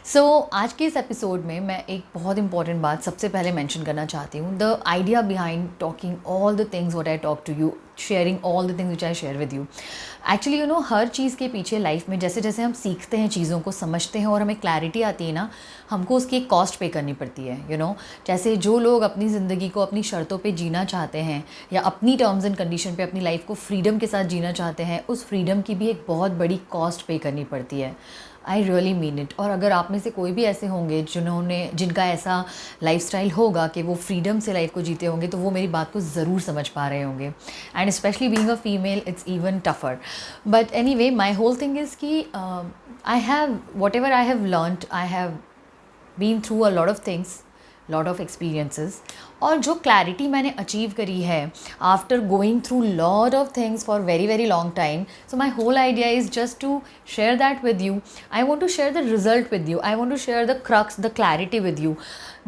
सो आज के इस एपिसोड में मैं एक बहुत इंपॉर्टेंट बात सबसे पहले मेंशन करना चाहती हूँ. The idea behind talking all the things what I talk to you, sharing all the things which I share with you. Actually हर चीज़ के पीछे लाइफ में जैसे जैसे हम सीखते हैं, चीज़ों को समझते हैं और हमें क्लैरिटी आती है ना, हमको उसकी एक कॉस्ट पे करनी पड़ती है. जैसे जो लोग अपनी ज़िंदगी को अपनी शर्तों पे जीना चाहते हैं या अपनी टर्म्स एंड कंडीशन पे अपनी लाइफ को फ्रीडम के साथ जीना चाहते हैं, उस फ्रीडम की भी एक बहुत बड़ी कॉस्ट पे करनी पड़ती है. I really mean it. और अगर आप में से कोई भी ऐसे होंगे जिनका ऐसा लाइफस्टाइल होगा कि वो फ्रीडम से लाइफ को जीते होंगे, तो वो मेरी बात को ज़रूर समझ पा रहे होंगे. And specially being a female it's even tougher. But anyway, my whole thing is कि I have whatever I have learned, I have been through a lot of things, lot of experiences. और जो clarity मैंने achieve करी है after going through lot of things for very very long time, so my whole idea is just to share that with you. I want to share the result with you. I want to share the crux, the clarity with you.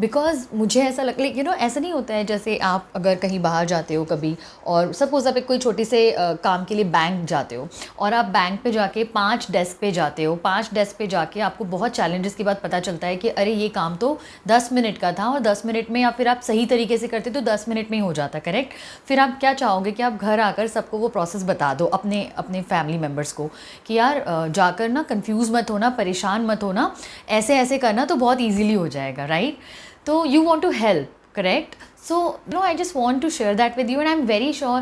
Because मुझे ऐसा लग ऐसा नहीं होता है जैसे आप अगर कहीं बाहर जाते हो कभी, और सपोज आप एक कोई छोटी से काम के लिए बैंक जाते हो, और आप बैंक पे जाके 5 डेस्क पे जाते हो. 5 डेस्क पे जाके आपको बहुत चैलेंजेस के बाद पता चलता है कि अरे ये काम तो 10 मिनट का था, और 10 मिनट में, या फिर आप सही तरीके से करते तो 10 मिनट में ही हो जाता. करेक्ट. फिर आप क्या चाहोगे कि आप घर आकर सबको वो प्रोसेस बता दो, अपने अपने फैमिली मेम्बर्स को, कि यार जाकर ना कंफ्यूज मत होना, परेशान मत होना, ऐसे ऐसे करना तो बहुत ईजीली हो जाएगा. राइट. तो you want to help, correct? So I just want to share that with you, and I'm very sure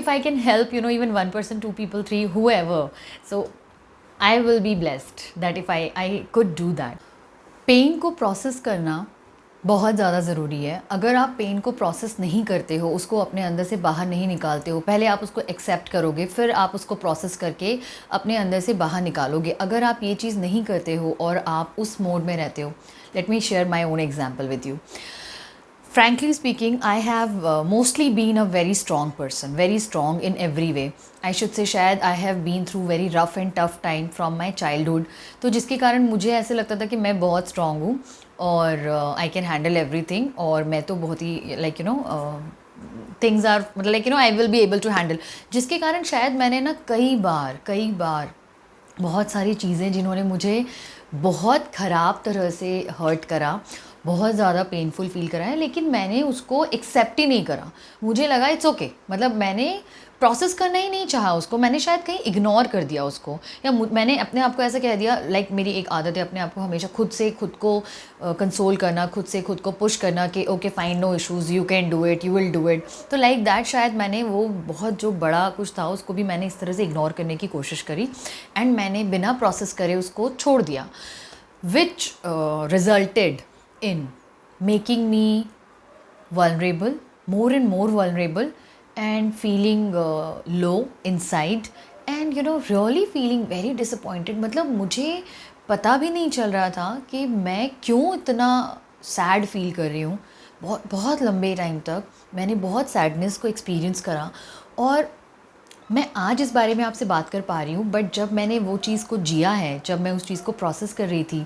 if I can help even one person, two people, three, whoever, so I will be blessed that if I could do that. Pain को process करना बहुत ज़्यादा ज़रूरी है. अगर आप pen को process नहीं करते हो, उसको अपने अंदर से बाहर नहीं निकालते हो, पहले आप उसको एक्सेप्ट करोगे, फिर आप उसको प्रोसेस करके अपने अंदर से बाहर निकालोगे. अगर आप ये चीज़ नहीं करते हो और आप उस मोड में रहते हो, let me share my own example with you. Frankly speaking, I have mostly been a very strong person, very strong in every way. I should say शायद I have been through very rough and tough time from my childhood. तो जिसके कारण मुझे ऐसे लगता था कि मैं बहुत strong हूँ और I can handle everything, और मैं तो बहुत ही things are मतलब I will be able to handle. जिसके कारण शायद मैंने ना कई बार बहुत सारी चीज़ें जिन्होंने मुझे बहुत ख़राब तरह से हर्ट करा, बहुत ज़्यादा पेनफुल फील करा है, लेकिन मैंने उसको एक्सेप्ट ही नहीं करा. मुझे लगा इट्स ओके, मतलब मैंने प्रोसेस करना ही नहीं चाहा उसको, मैंने शायद कहीं इग्नोर कर दिया उसको, या मैंने अपने आप को ऐसा कह दिया. मेरी एक आदत है अपने आप को हमेशा खुद से खुद को कंसोल करना, खुद से खुद को पुश करना कि okay fine, no issues, you can do it, you will do it. तो लाइक दैट शायद मैंने वो बहुत जो बड़ा कुछ था उसको भी मैंने इस तरह से इग्नोर करने की कोशिश करी, एंड मैंने बिना प्रोसेस करे उसको छोड़ दिया, which resulted in making me vulnerable, more and more vulnerable, and feeling low inside, and really feeling very disappointed. मतलब मुझे पता भी नहीं चल रहा था कि मैं क्यों इतना सैड फील कर रही हूँ. बहुत बहुत लंबे टाइम तक मैंने बहुत सैडनेस को एक्सपीरियंस करा, और मैं आज इस बारे में आपसे बात कर पा रही हूँ. बट जब मैंने वो चीज़ को जिया है, जब मैं उस चीज़ को प्रोसेस कर रही थी,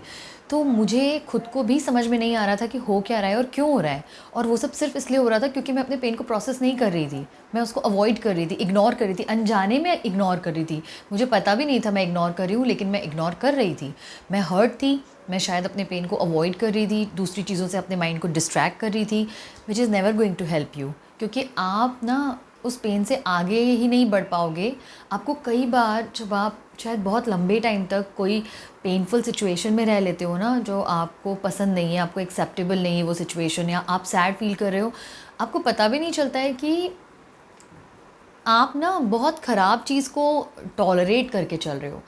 तो मुझे खुद को भी समझ में नहीं आ रहा था कि हो क्या रहा है और क्यों हो रहा है. और वो सब सिर्फ इसलिए हो रहा था क्योंकि मैं अपने पेन को प्रोसेस नहीं कर रही थी. मैं उसको अवॉइड कर रही थी, इग्नोर कर रही थी, अनजाने में इग्नोर कर रही थी. मुझे पता भी नहीं था मैं इग्नोर कर रही हूँ, लेकिन मैं इग्नोर कर रही थी. मैं हर्ट थी, मैं शायद अपने पेन को अवॉइड कर रही थी, दूसरी चीज़ों से अपने माइंड को डिस्ट्रैक्ट कर रही थी, which is never going to help you. क्योंकि आप ना उस पेन से आगे ही नहीं बढ़ पाओगे. आपको कई बार जब आप शायद बहुत लंबे टाइम तक कोई पेनफुल सिचुएशन में रह लेते हो ना, जो आपको पसंद नहीं है, आपको एक्सेप्टेबल नहीं है वो सिचुएशन, या आप सैड फील कर रहे हो, आपको पता भी नहीं चलता है कि आप ना बहुत ख़राब चीज़ को टॉलरेट करके चल रहे हो.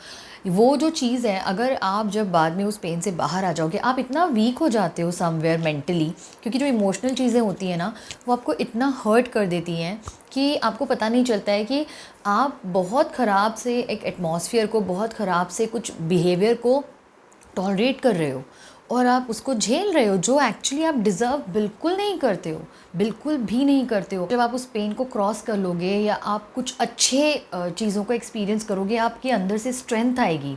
वो जो चीज़ है, अगर आप जब बाद में उस पेन से बाहर आ जाओगे, आप इतना वीक हो जाते हो समवेयर मेंटली, क्योंकि जो इमोशनल चीज़ें होती हैं ना, वो आपको इतना हर्ट कर देती हैं कि आपको पता नहीं चलता है कि आप बहुत ख़राब से एक एटमॉस्फेयर को, बहुत ख़राब से कुछ बिहेवियर को टॉलरेट कर रहे हो, और आप उसको झेल रहे हो, जो एक्चुअली आप डिज़र्व बिल्कुल नहीं करते हो, बिल्कुल भी नहीं करते हो. जब आप उस पेन को क्रॉस कर लोगे, या आप कुछ अच्छे चीज़ों को एक्सपीरियंस करोगे, आपके अंदर से स्ट्रेंथ आएगी,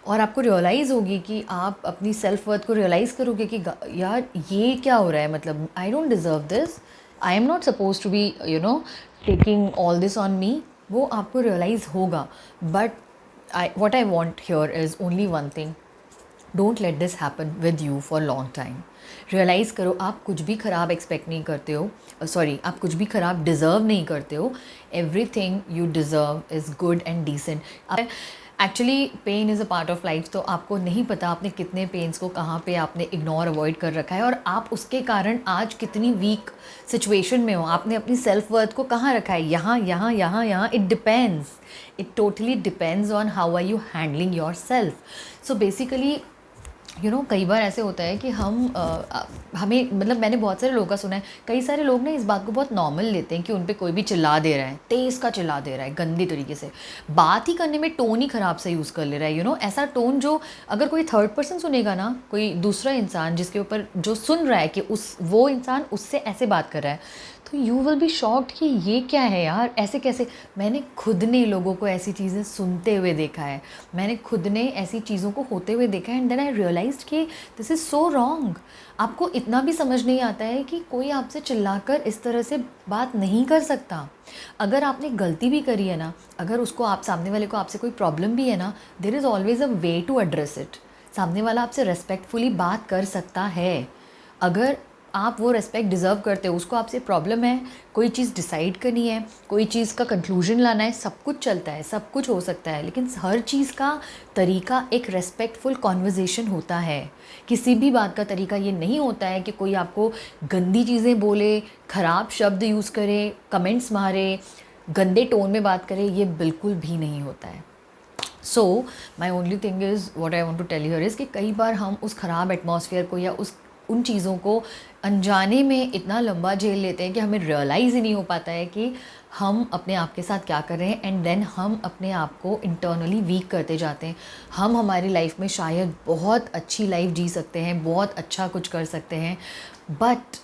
और आपको रियलाइज़ होगी कि आप अपनी सेल्फ वर्थ को रियलाइज़ करोगे कि यार ये क्या हो रहा है, मतलब I don't deserve this, I am not suppose to be taking all this on me. वो आपको रियलाइज़ होगा. But what I want here is only one thing, don't let this happen with you for long time. Realise करो आप कुछ भी ख़राब expect नहीं करते हो, सॉरी आप कुछ भी ख़राब डिज़र्व नहीं करते हो। Everything you deserve is good and decent. Actually pain is a part of life, तो आपको नहीं पता आपने कितने पेन्स को कहाँ पे आपने इग्नोर अवॉइड कर रखा है, और आप उसके कारण आज कितनी वीक सिचुएशन में हो। आपने अपनी सेल्फ वर्थ को कहाँ रखा है, यहाँ यहाँ यहाँ यहाँ। It depends, it totally depends on how are you handling yourself. So basically कई बार ऐसे होता है कि हमें मतलब मैंने बहुत सारे लोगों का सुना है, कई सारे लोग ना इस बात को बहुत नॉर्मल लेते हैं कि उन पे कोई भी चिल्ला दे रहा है, तेज़ का चिल्ला दे रहा है, गंदे तरीके से बात ही करने में टोन ही ख़राब से यूज़ कर ले रहा है। ऐसा टोन जो अगर कोई थर्ड पर्सन सुनेगा ना, कोई दूसरा इंसान जिसके ऊपर जो सुन रहा है कि वो इंसान उससे ऐसे बात कर रहा है, तो यू विल बी शॉक्ड कि ये क्या है यार, ऐसे कैसे। मैंने खुद ने लोगों को ऐसी चीज़ें सुनते हुए देखा है, मैंने खुद ने ऐसी चीज़ों को होते हुए देखा है, एंड देन आई रियलाइज्ड कि दिस इज़ सो रॉन्ग। आपको इतना भी समझ नहीं आता है कि कोई आपसे चिल्लाकर इस तरह से बात नहीं कर सकता। अगर आपने गलती भी करी है ना, अगर उसको आप सामने वाले को आपसे कोई प्रॉब्लम भी है ना, there is always a way to address it. सामने वाला आपसे रेस्पेक्टफुली बात कर सकता है। अगर आप वो रेस्पेक्ट डिज़र्व करते हो, उसको आपसे प्रॉब्लम है, कोई चीज़ डिसाइड करनी है, कोई चीज़ का कंक्लूजन लाना है, सब कुछ चलता है, सब कुछ हो सकता है, लेकिन हर चीज़ का तरीका एक रेस्पेक्टफुल कॉन्वर्जेसन होता है। किसी भी बात का तरीका ये नहीं होता है कि कोई आपको गंदी चीज़ें बोले, ख़राब शब्द यूज़ करे, कमेंट्स मारे, गंदे टोन में बात करे, ये बिल्कुल भी नहीं होता है। So my only thing is what I want to tell here is कि कई बार हम उस ख़राब एटमॉस्फेयर को या उन चीज़ों को अनजाने में इतना लंबा झेल लेते हैं कि हमें रियलाइज़ ही नहीं हो पाता है कि हम अपने आप के साथ क्या कर रहे हैं, एंड देन हम अपने आप को इंटरनली वीक करते जाते हैं। हम हमारी लाइफ में शायद बहुत अच्छी लाइफ जी सकते हैं, बहुत अच्छा कुछ कर सकते हैं, but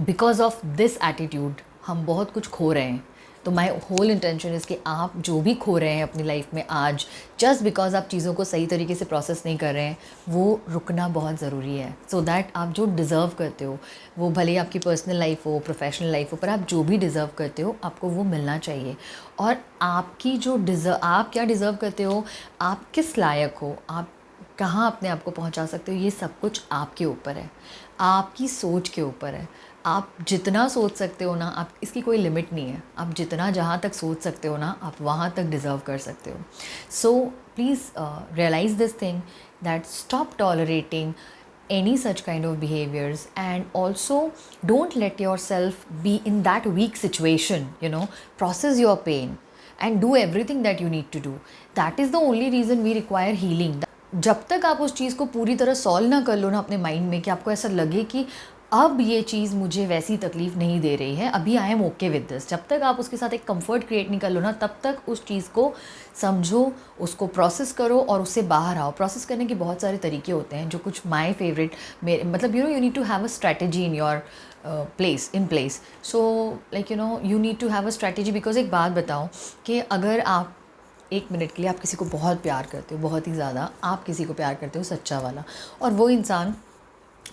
because of this attitude हम बहुत कुछ खो रहे हैं। तो माई होल इंटेंशन इज़ कि आप जो भी खो रहे हैं अपनी लाइफ में आज, जस्ट बिकॉज आप चीज़ों को सही तरीके से प्रोसेस नहीं कर रहे हैं, वो रुकना बहुत ज़रूरी है, सो दैट आप जो डिज़र्व करते हो, वो भले आपकी पर्सनल लाइफ हो, प्रोफेशनल लाइफ हो, पर आप जो भी डिज़र्व करते हो आपको वो मिलना चाहिए। और आपकी जो आप क्या डिज़र्व करते हो, आप किस लायक हो, आप कहाँ अपने आप को पहुँचा सकते हो, ये सब कुछ आपके ऊपर है, आपकी सोच के ऊपर है। आप जितना सोच सकते हो ना, आप इसकी कोई लिमिट नहीं है, आप जितना जहाँ तक सोच सकते हो ना, आप वहाँ तक डिज़र्व कर सकते हो। So please realise this thing, that stop tolerating any such kind of behaviors, and also don't let yourself be in that weak situation. Process your pain and do everything that you need to do. That is the only reason we require healing. जब तक आप उस चीज़ को पूरी तरह solve ना कर लो ना अपने माइंड में, कि आपको ऐसा लगे कि अब ये चीज़ मुझे वैसी तकलीफ़ नहीं दे रही है, अभी I am okay with this, जब तक आप उसके साथ एक कंफर्ट क्रिएट नहीं कर लो ना, तब तक उस चीज़ को समझो, उसको प्रोसेस करो और उससे बाहर आओ। प्रोसेस करने के बहुत सारे तरीके होते हैं, जो कुछ माय फेवरेट मेरे मतलब you need to have a strategy in your place. So like you need to have a strategy, because एक बात बताओ कि अगर आप 1 मिनट के लिए आप किसी को बहुत प्यार करते हो, बहुत ही ज़्यादा आप किसी को प्यार करते हो, सच्चा वाला, और वो इंसान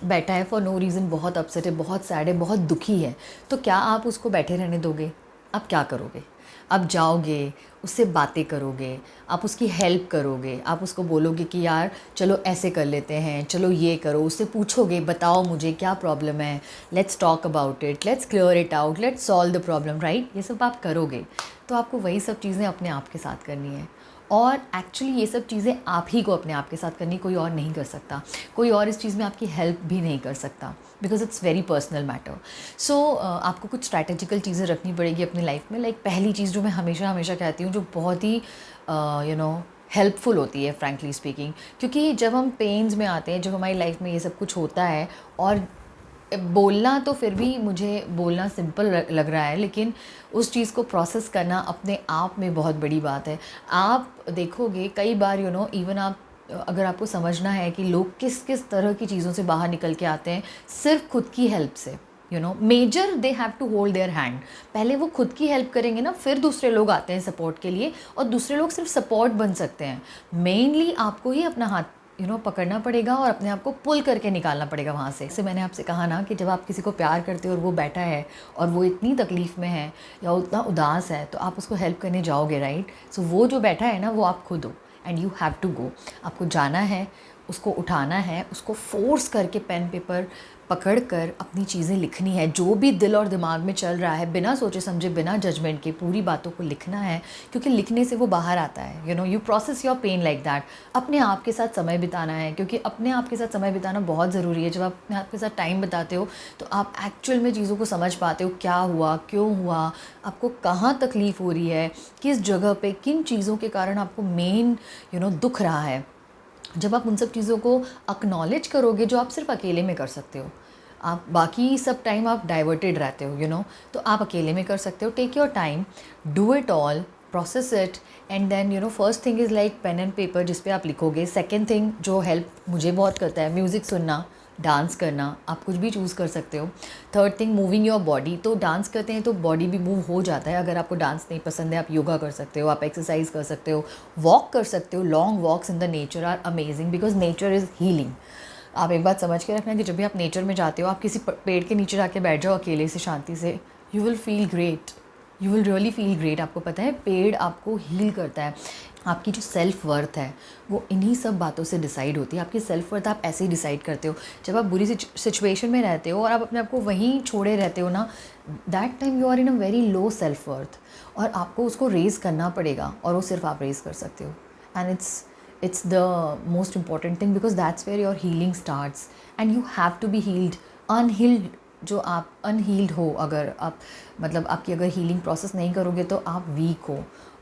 बैठा है फॉर नो रीज़न, बहुत अपसेट है, बहुत सैड है, बहुत दुखी है, तो क्या आप उसको बैठे रहने दोगे? आप क्या करोगे? आप जाओगे, उससे बातें करोगे, आप उसकी हेल्प करोगे, आप उसको बोलोगे कि यार चलो ऐसे कर लेते हैं, चलो ये करो, उससे पूछोगे बताओ मुझे क्या प्रॉब्लम है, let's talk about it, let's clear it out, let's solve the problem, right? ये सब आप करोगे, तो आपको वही सब चीज़ें अपने आप के साथ करनी है। और एक्चुअली ये सब चीज़ें आप ही को अपने आप के साथ करनी, कोई और नहीं कर सकता, कोई और इस चीज़ में आपकी हेल्प भी नहीं कर सकता, because it's very personal matter. So आपको कुछ स्ट्रैटेजिकल चीज़ें रखनी पड़ेगी अपनी लाइफ में। लाइक पहली चीज़ जो मैं हमेशा हमेशा कहती हूँ, जो बहुत ही हेल्पफुल होती है फ्रैंकली स्पीकिंग, क्योंकि जब हम पेन्स में आते हैं, जब हमारी लाइफ में ये सब कुछ होता है, और बोलना तो फिर भी मुझे बोलना सिंपल लग रहा है, लेकिन उस चीज़ को प्रोसेस करना अपने आप में बहुत बड़ी बात है। आप देखोगे कई बार इवन आप अगर आपको समझना है कि लोग किस किस तरह की चीज़ों से बाहर निकल के आते हैं सिर्फ खुद की हेल्प से, major they have to hold their hand. पहले वो खुद की हेल्प करेंगे ना, फिर दूसरे लोग आते हैं सपोर्ट के लिए, और दूसरे लोग सिर्फ सपोर्ट बन सकते हैं। मेनली आपको ही अपना हाथ पकड़ना पड़ेगा और अपने आप को पुल करके निकालना पड़ेगा वहाँ से। जैसे मैंने आपसे कहा ना कि जब आप किसी को प्यार करते हो और वो बैठा है और वो इतनी तकलीफ़ में है या उतना उदास है, तो आप उसको हेल्प करने जाओगे, राइट? सो वो जो बैठा है ना, वो आप खुद हो, and you have to go. आपको जाना है, उसको उठाना है, उसको फोर्स करके पेन पेपर पकड़ कर अपनी चीज़ें लिखनी है, जो भी दिल और दिमाग में चल रहा है, बिना सोचे समझे, बिना जजमेंट के पूरी बातों को लिखना है, क्योंकि लिखने से वो बाहर आता है। You know, you process your pain like that. अपने आप के साथ समय बिताना है, क्योंकि अपने आप के साथ समय बिताना बहुत ज़रूरी है। जब आप अपने आप के साथ टाइम बिताते हो तो आप एक्चुअल में चीज़ों को समझ पाते हो, क्या हुआ, क्यों हुआ, आपको कहाँ तकलीफ़ हो रही है, किस जगह पे किन चीज़ों के कारण आपको मेन दुख रहा है। जब आप उन सब चीज़ों को एक्नॉलेज करोगे, जो आप सिर्फ अकेले में कर सकते हो, आप बाकी सब टाइम आप डाइवर्टेड रहते हो, तो आप अकेले में कर सकते हो। Take your time, do it all, process it, and then first thing is like pen and paper जिस पे आप लिखोगे। सेकेंड थिंग जो हेल्प मुझे बहुत करता है, म्यूज़िक सुनना, डांस करना, आप कुछ भी चूज़ कर सकते हो। Third thing, moving your body. तो डांस करते हैं तो बॉडी भी मूव हो जाता है। अगर आपको डांस नहीं पसंद है, आप योगा कर सकते हो, आप एक्सरसाइज कर सकते हो, वॉक कर सकते हो। Long walks in the nature are amazing because nature is healing. आप एक बात समझ के रखना कि जब भी आप नेचर में जाते हो, आप किसी पेड़ के नीचे जाके बैठ जाओ अकेले से, शांति से, you will feel great, you will really feel great. आपको पता है पेड़ आपको हील करता है। आपकी जो सेल्फ वर्थ है वो इन्हीं सब बातों से डिसाइड होती है। आपकी सेल्फ वर्थ आप ऐसे ही डिसाइड करते हो जब आप बुरी सिचुएशन में रहते हो और आप अपने आप को वहीं छोड़े रहते हो ना, that time you are in a very low self worth, और आपको उसको रेज़ करना पड़ेगा, और वो सिर्फ आप रेज़ कर सकते हो। And it's the most important thing because that's where your healing starts and you have to be healed। unhealed, जो आप अनहील्ड हो, अगर आप मतलब आपकी अगर हीलिंग प्रोसेस नहीं करोगे तो आप वीक हो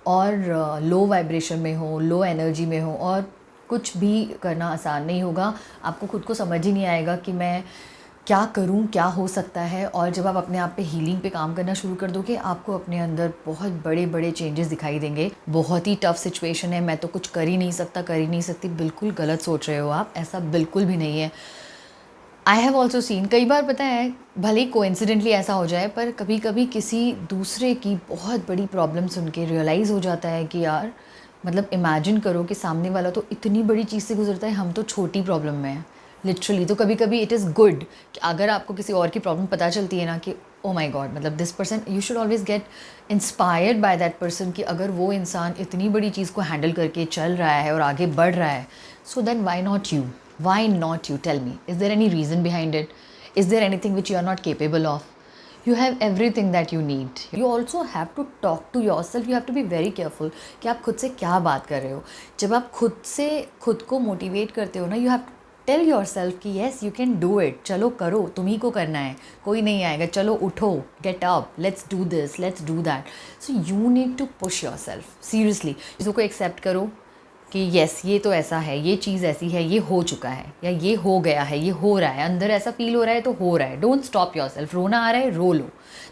और लो वाइब्रेशन में हो, लो एनर्जी में हो, और कुछ भी करना आसान नहीं होगा। आपको खुद को समझ ही नहीं आएगा कि मैं क्या करूं, क्या हो सकता है। और जब आप अपने आप पे हीलिंग पे काम करना शुरू कर दोगे, आपको अपने अंदर बहुत बड़े बड़े चेंजेस दिखाई देंगे। बहुत ही टफ सिचुएशन है, मैं तो कुछ कर ही नहीं सकता, कर ही नहीं सकती, बिल्कुल गलत सोच रहे हो आप, ऐसा बिल्कुल भी नहीं है। आई हैव ऑल्सो सीन, कई बार पता है, भले ही कोइंसिडेंटली ऐसा हो जाए, पर कभी कभी किसी दूसरे की बहुत बड़ी प्रॉब्लम सुन के रियलाइज़ हो जाता है कि यार, मतलब इमेजिन करो कि सामने वाला तो इतनी बड़ी चीज़ से गुजरता है, हम तो छोटी प्रॉब्लम में हैं लिटरली। तो कभी कभी इट इज़ गुड कि अगर आपको किसी और की प्रॉब्लम पता चलती है ना, कि ओ माई गॉड, मतलब this person, you should always get inspired by that person, कि अगर वो इंसान इतनी बड़ी चीज़ को हैंडल करके चल रहा है और आगे बढ़ रहा है, so then why not you? Why not you? Tell me. Is there any reason behind it? Is there anything which you are not capable of? You have everything that you need. You also have to talk to yourself. You have to be very careful कि आप खुद से क्या बात कर रहे हो। जब आप खुद से खुद को मोटिवेट करते हो ना, you have to tell yourself कि yes you can do it, चलो करो, तुम्ही को करना है, कोई नहीं आएगा, चलो उठो, get up, let's do this, let's do that. So you need to push yourself. Seriously, चीज़ों को accept करो कि येस, ये तो ऐसा है, ये चीज़ ऐसी है, ये हो चुका है, या ये हो गया है, ये हो रहा है, अंदर ऐसा फील हो रहा है तो हो रहा है। Don't stop yourself. रोना आ रहा है, रो लो।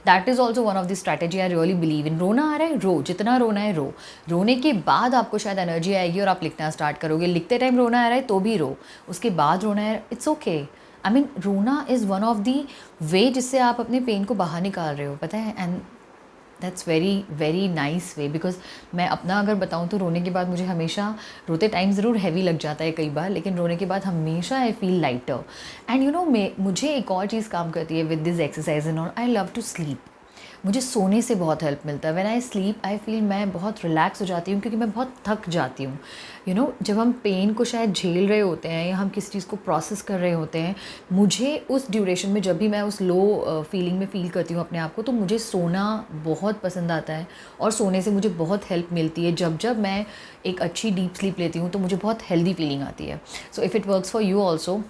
That is also one of the strategy I really believe in. रोना आ रहा है, रो, जितना रोना है रो। रोने के बाद आपको शायद एनर्जी आएगी और आप लिखना स्टार्ट करोगे। लिखते टाइम रोना आ रहा है तो भी रो, उसके बाद रोना है, इट्स ओके। आई मीन, रोना is one of the way जिससे आप अपने पेन को बाहर निकाल रहे हो, पता है। And that's very very nice way, because मैं अपना अगर बताऊँ तो रोने के बाद मुझे हमेशा, रोते टाइम ज़रूर हैवी लग जाता है कई बार, लेकिन रोने के बाद हमेशा आई फील लाइटर। एंड मुझे एक और चीज़ काम करती है with this exercise and all, I love to sleep. मुझे सोने से बहुत हेल्प मिलता है। When I sleep I feel, मैं बहुत रिलैक्स हो जाती हूँ, क्योंकि मैं बहुत थक जाती हूँ। जब हम पेन को शायद झेल रहे होते हैं या हम किसी चीज़ को प्रोसेस कर रहे होते हैं, मुझे उस ड्यूरेशन में, जब भी मैं उस लो फीलिंग में फ़ील करती हूँ अपने आप को, तो मुझे सोना बहुत पसंद आता है, और सोने से मुझे बहुत हेल्प मिलती है। जब जब मैं एक अच्छी डीप स्लीप लेती हूँ तो मुझे बहुत हेल्दी फीलिंग आती है। So if it works for you also,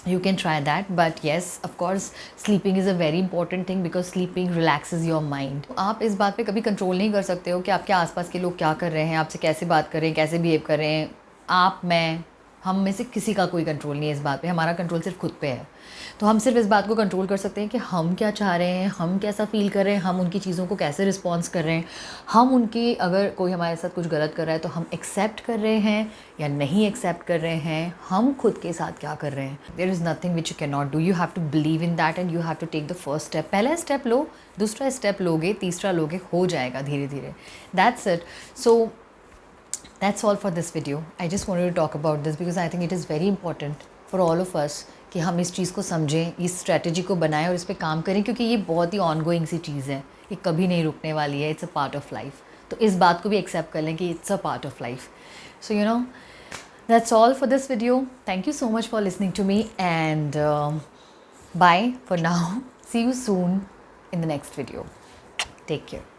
you can try that, but yes, of course, sleeping is a very important thing because sleeping relaxes your mind। आप इस बात पे कभी कंट्रोल नहीं कर सकते हो कि आपके आसपास के लोग क्या कर रहे हैं, आपसे कैसे बात कर रहे हैं, कैसे बिहेव कर रहे हैं। आप, मैं, हम में से किसी का कोई कंट्रोल नहीं है इस बात पे। हमारा कंट्रोल सिर्फ खुद पे है। तो हम सिर्फ इस बात को कंट्रोल कर सकते हैं कि हम क्या चाह रहे हैं, हम कैसा फ़ील कर रहे हैं, हम उनकी चीज़ों को कैसे रिस्पॉन्स कर रहे हैं, हम उनकी, अगर कोई हमारे साथ कुछ गलत कर रहा है तो हम एक्सेप्ट कर रहे हैं या नहीं एक्सेप्ट कर रहे हैं, हम खुद के साथ क्या कर रहे हैं। There is nothing which you can not do. You have to believe in that and you have to take the first step. पहला स्टेप लो, दूसरा स्टेप लोगे, तीसरा लोगे, हो जाएगा धीरे धीरे। That's it. So that's all for this video. I just wanted to talk about this because I think it is very important for all of us कि हम इस चीज़ को समझें, इस स्ट्रैटेजी को बनाएं और इस पे काम करें, क्योंकि ये बहुत ही ऑनगोइंग सी चीज़ है, ये कभी नहीं रुकने वाली है। It's a part of life. तो इस बात को भी एक्सेप्ट कर लें कि it's a part of life. So That's all for this video. Thank you so much for listening to me, and bye for now. See you soon in the next video. Take care.